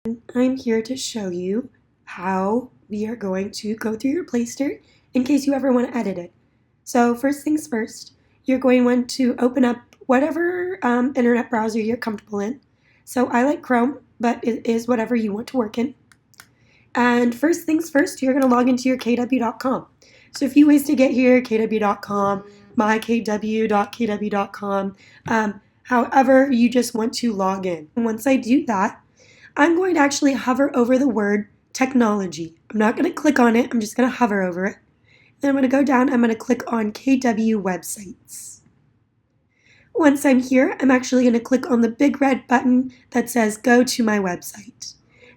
I'm here to show you how we are going to go through your Placester in case you ever want to edit it. So first things first, you're going to want to open up whatever internet browser you're comfortable in. So I like Chrome, but it is whatever you want to work in. And first things first, you're going to log into your kw.com. So a few ways to get here: kw.com, mykw.kw.com, however you just want to log in. And once I do that, I'm going to actually hover over the word technology. I'm not going to click on it, I'm just going to hover over it. Then I'm going to go down, I'm going to click on KW websites. Once I'm here, I'm actually going to click on the big red button that says go to my website.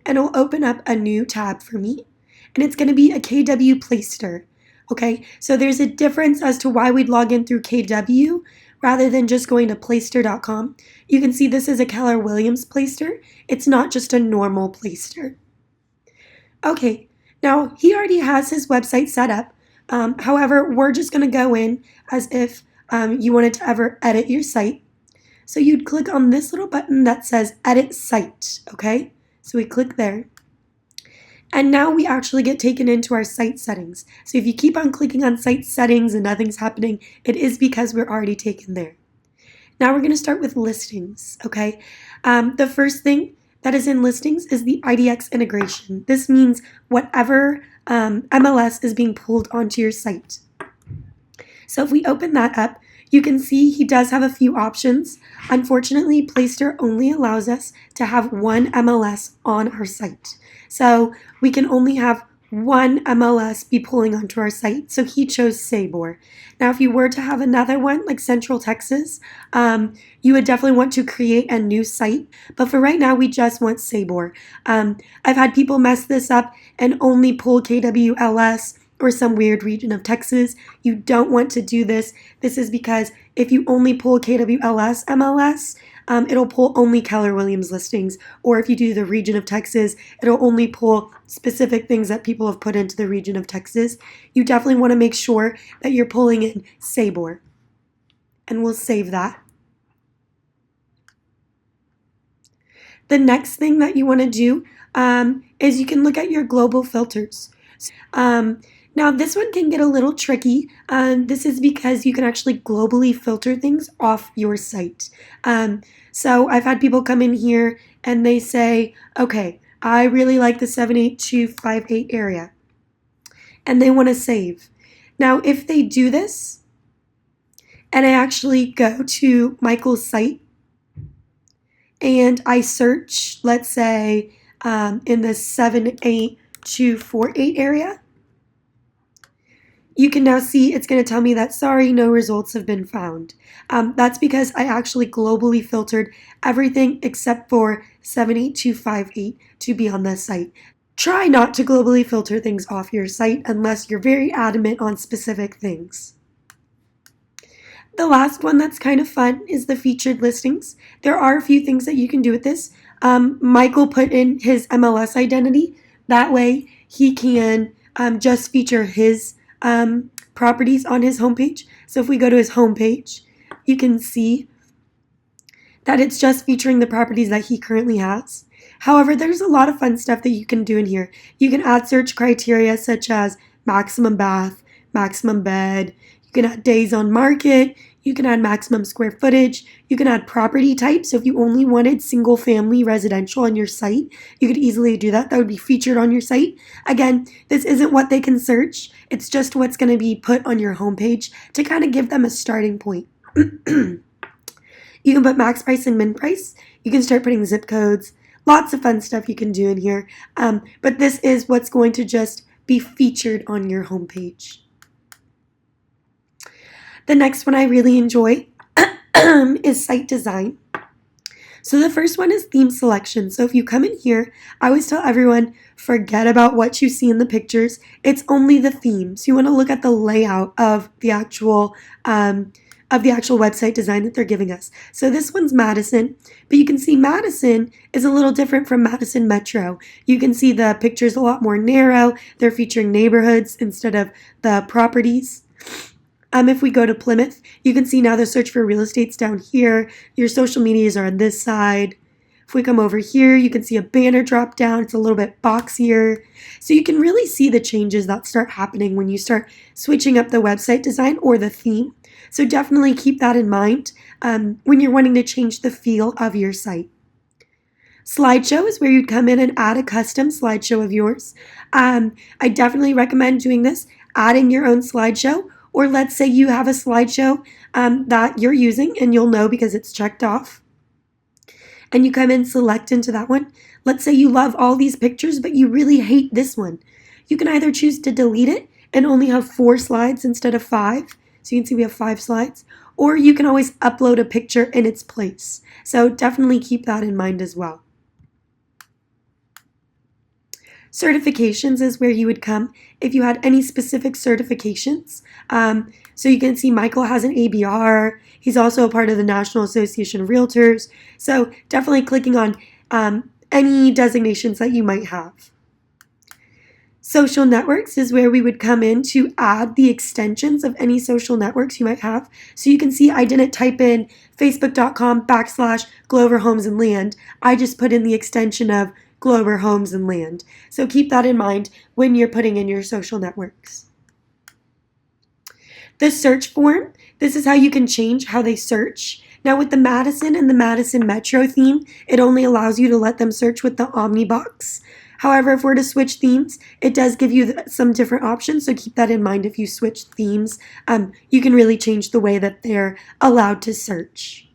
And it'll open up a new tab for me. And it's going to be a KW Placester. Okay, so there's a difference as to why we'd log in through KW rather than just going to Placester.com. You can see this is a Keller Williams Placester. It's not just a normal Placester. Okay, now he already has his website set up. However, we're just going to go in as if you wanted to ever edit your site. So you'd click on this little button that says Edit Site, okay? So we click there. And now we actually get taken into our site settings. So if you keep on clicking on site settings and nothing's happening, it is because we're already taken there. Now we're going to start with listings, okay? The first thing that is in listings is the IDX integration. This means whatever MLS is being pulled onto your site. So if we open that up, you can see he does have a few options. Unfortunately, Placester only allows us to have one MLS on our site. So we can only have one MLS be pulling onto our site. So he chose Sabor. Now, if you were to have another one like Central Texas, you would definitely want to create a new site. But for right now, we just want Sabor. I've had people mess this up and only pull KWLS or some weird region of Texas. You don't want to do this. This is because if you only pull KWLS MLS, it'll pull only Keller Williams listings. Or if you do the region of Texas, it'll only pull specific things that people have put into the region of Texas. You definitely want to make sure that you're pulling in Sabor. And we'll save that. The next thing that you want to do is you can look at your global filters. Now, this one can get a little tricky. This is because you can actually globally filter things off your site. So I've had people come in here and they say, okay, I really like the 78258 area. And they want to save. Now, if they do this, and I actually go to Michael's site, and I search, let's say, in the 78248 area, you can now see it's going to tell me that, sorry, no results have been found. That's because I actually globally filtered everything except for 78258 to be on this site. Try not to globally filter things off your site unless you're very adamant on specific things. The last one that's kind of fun is the featured listings. There are a few things that you can do with this. Michael put in his MLS identity. That way he can just feature his properties on his homepage. So if we go to his homepage, you can see that it's just featuring the properties that he currently has. However, there's a lot of fun stuff that you can do in here. You can add search criteria such as maximum bath, maximum bed. You can add days on market. You can add maximum square footage. You can add property type. So if you only wanted single family residential on your site, you could easily do that. That would be featured on your site. Again, this isn't what they can search. It's just what's going to be put on your homepage to kind of give them a starting point. You can put max price and min price. You can start putting zip codes. Lots of fun stuff you can do in here. But this is what's going to just be featured on your homepage. The next one I really enjoy is site design. So the first one is theme selection. So if you come in here, I always tell everyone, forget about what you see in the pictures. It's only the themes. You want to look at the layout of the actual website design that they're giving us. So this one's Madison, but you can see Madison is a little different from Madison Metro. You can see the picture's a lot more narrow. They're featuring neighborhoods instead of the properties. If we go to Plymouth, you can see now the search for real estate's down here. Your social medias are on this side. If we come over here, you can see a banner drop down. It's a little bit boxier. So you can really see the changes that start happening when you start switching up the website design or the theme. So definitely keep that in mind when you're wanting to change the feel of your site. Slideshow is where you'd come in and add a custom slideshow of yours. I definitely recommend doing this, adding your own slideshow, or let's say you have a slideshow that you're using and you'll know because it's checked off. And you come in, select into that one. Let's say you love all these pictures, but you really hate this one. You can either choose to delete it and only have 4 slides instead of 5. So you can see we have 5 slides. Or you can always upload a picture in its place. So definitely keep that in mind as well. Certifications is where you would come if you had any specific certifications. So you can see Michael has an ABR. He's also a part of the National Association of Realtors. So definitely clicking on any designations that you might have. Social networks is where we would come in to add the extensions of any social networks you might have. So you can see I didn't type in facebook.com/Glover Homes and Land. I just put in the extension of Glover Homes and Land. So keep that in mind when you're putting in your social networks. The search form, this is how you can change how they search. Now with the Madison and the Madison Metro theme, it only allows you to let them search with the Omnibox. However, if we're to switch themes, it does give you some different options, so keep that in mind if you switch themes. You can really change the way that they're allowed to search.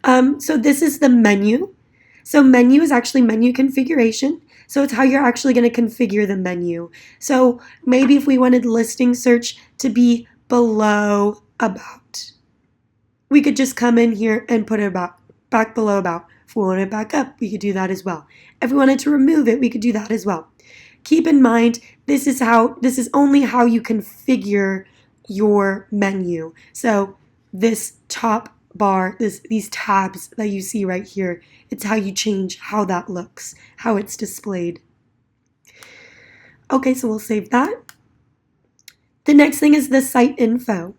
So this is the menu. So menu is actually menu configuration. So it's how you're actually going to configure the menu. So maybe if we wanted listing search to be below about, we could just come in here and put it about, back below about. If we want it back up, we could do that as well. If we wanted to remove it, we could do that as well. Keep in mind, this is only how you configure your menu. So this top bar, these tabs that you see right here, it's how you change how that looks, how it's displayed. Okay, so we'll save that. The next thing is the site info.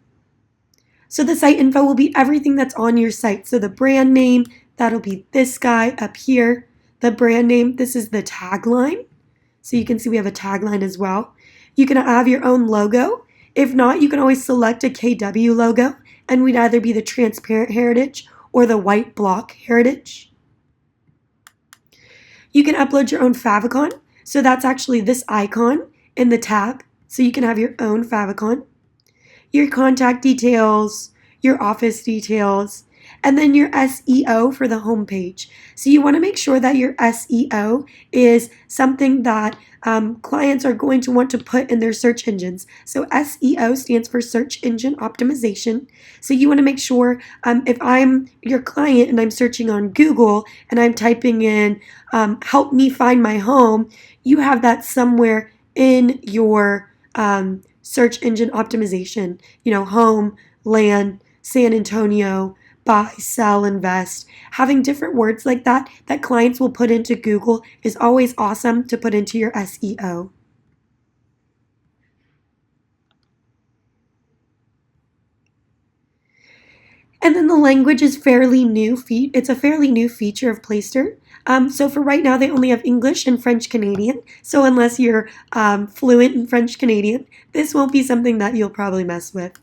So the site info will be everything that's on your site. So the brand name, that'll be this guy up here. The brand name, this is the tagline. So you can see we have a tagline as well. You can have your own logo. If not, you can always select a KW logo, and we'd either be the transparent heritage or the white block heritage. You can upload your own favicon. So that's actually this icon in the tab. So you can have your own favicon. Your contact details, your office details, and then your SEO for the homepage. So you want to make sure that your SEO is something that clients are going to want to put in their search engines. So SEO stands for search engine optimization. So you want to make sure if I'm your client and I'm searching on Google and I'm typing in help me find my home, you have that somewhere in your search engine optimization, home, land, San Antonio, buy, sell, invest. Having different words like that clients will put into Google is always awesome to put into your SEO. And then the language is fairly new. It's a fairly new feature of Placester. So for right now, they only have English and French Canadian. So unless you're fluent in French Canadian, this won't be something that you'll probably mess with.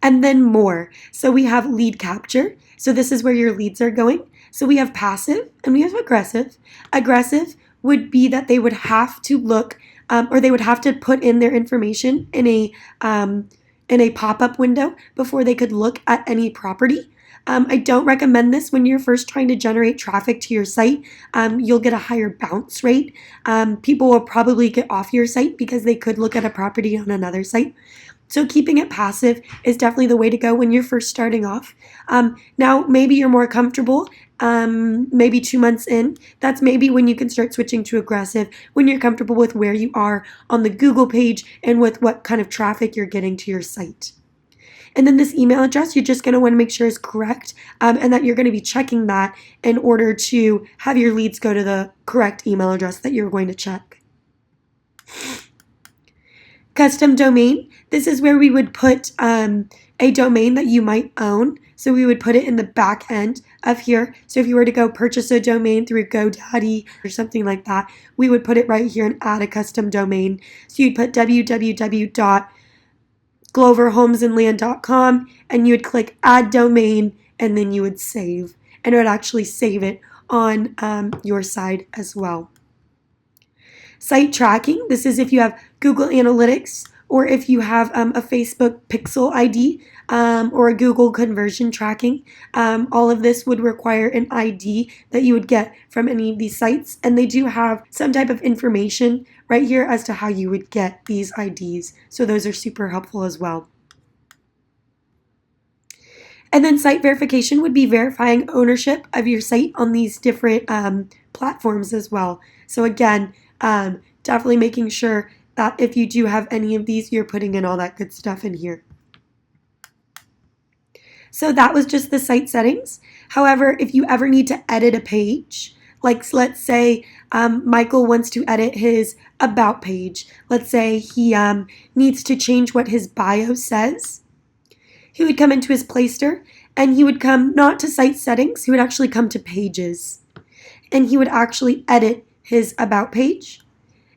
And then more. So we have lead capture. So this is where your leads are going. So we have passive and we have aggressive. Aggressive would be that they would have to look or they would have to put in their information in a pop-up window before they could look at any property. I don't recommend this when you're first trying to generate traffic to your site. You'll get a higher bounce rate. People will probably get off your site because they could look at a property on another site. So keeping it passive is definitely the way to go when you're first starting off. Now, maybe you're more comfortable, maybe 2 months in. That's maybe when you can start switching to aggressive, when you're comfortable with where you are on the Google page and with what kind of traffic you're getting to your site. And then this email address, you're just going to want to make sure is correct and that you're going to be checking that in order to have your leads go to the correct email address that you're going to check. Custom domain. This is where we would put a domain that you might own. So we would put it in the back end of here. So if you were to go purchase a domain through GoDaddy or something like that, we would put it right here and add a custom domain. So you'd put www.gloverhomesandland.com and you would click add domain and then you would save. And it would actually save it on your side as well. Site tracking. This is if you have Google Analytics or if you have a Facebook Pixel ID or a Google conversion tracking. All of this would require an ID that you would get from any of these sites. And they do have some type of information right here as to how you would get these IDs. So those are super helpful as well. And then site verification would be verifying ownership of your site on these different platforms as well. So again, definitely making sure that if you do have any of these, you're putting in all that good stuff in here. So that was just the site settings. However, if you ever need to edit a page, like let's say Michael wants to edit his about page. Let's say he needs to change what his bio says. He would come into his Placester and he would come not to site settings, he would actually come to pages. And he would actually edit his about page.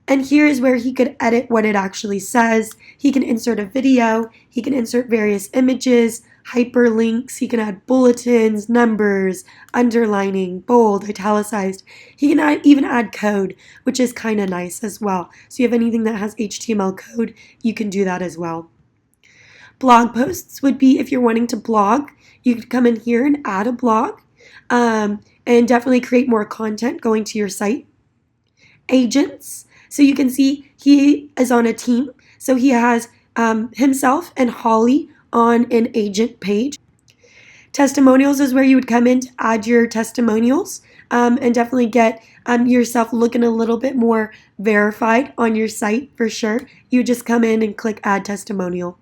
And here is where he could edit what it actually says. He can insert a video, he can insert various images, hyperlinks, he can add bulletins, numbers, underlining, bold, italicized. He can even add code, which is kind of nice as well. So you have anything that has HTML code, you can do that as well. Blog posts would be if you're wanting to blog, you could come in here and add a blog and definitely create more content going to your site. Agents. So you can see he is on a team. So he has himself and Holly on an agent page. Testimonials is where you would come in to add your testimonials and definitely get yourself looking a little bit more verified on your site for sure. You just come in and click add testimonial.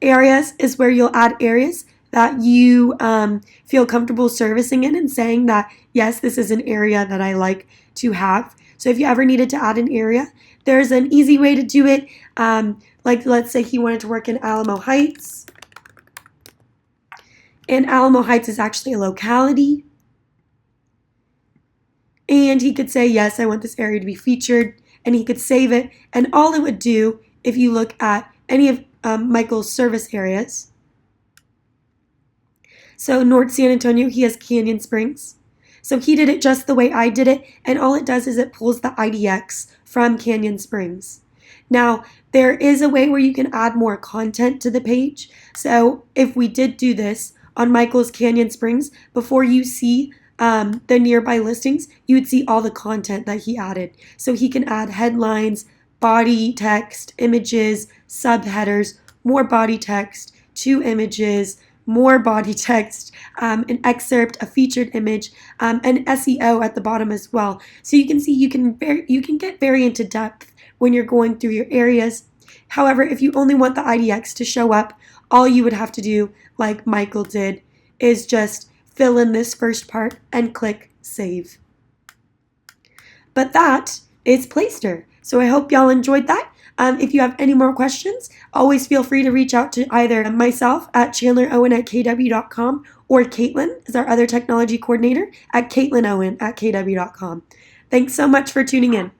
Areas is where you'll add areas that you feel comfortable servicing in and saying that, yes, this is an area that I like to have. So if you ever needed to add an area, there's an easy way to do it. Like let's say he wanted to work in Alamo Heights. And Alamo Heights is actually a locality. And he could say, yes, I want this area to be featured. And he could save it. And all it would do, if you look at any of Michael's service areas. So North San Antonio, he has Canyon Springs. So he did it just the way I did it, and all it does is it pulls the IDX from Canyon Springs. Now, there is a way where you can add more content to the page. So if we did do this on Michael's Canyon Springs, before you see the nearby listings, you would see all the content that he added. So he can add headlines, body text, images, subheaders, more body text, 2 images, more body text, an excerpt, a featured image, and SEO at the bottom as well. So you can see you can get very into depth when you're going through your areas. However, if you only want the IDX to show up, all you would have to do, like Michael did, is just fill in this first part and click save. But that is Placester. So I hope y'all enjoyed that. If you have any more questions, always feel free to reach out to either myself at chandlerowen@kw.com or Caitlin is our other technology coordinator at CaitlinOwen@kw.com. Thanks so much for tuning in.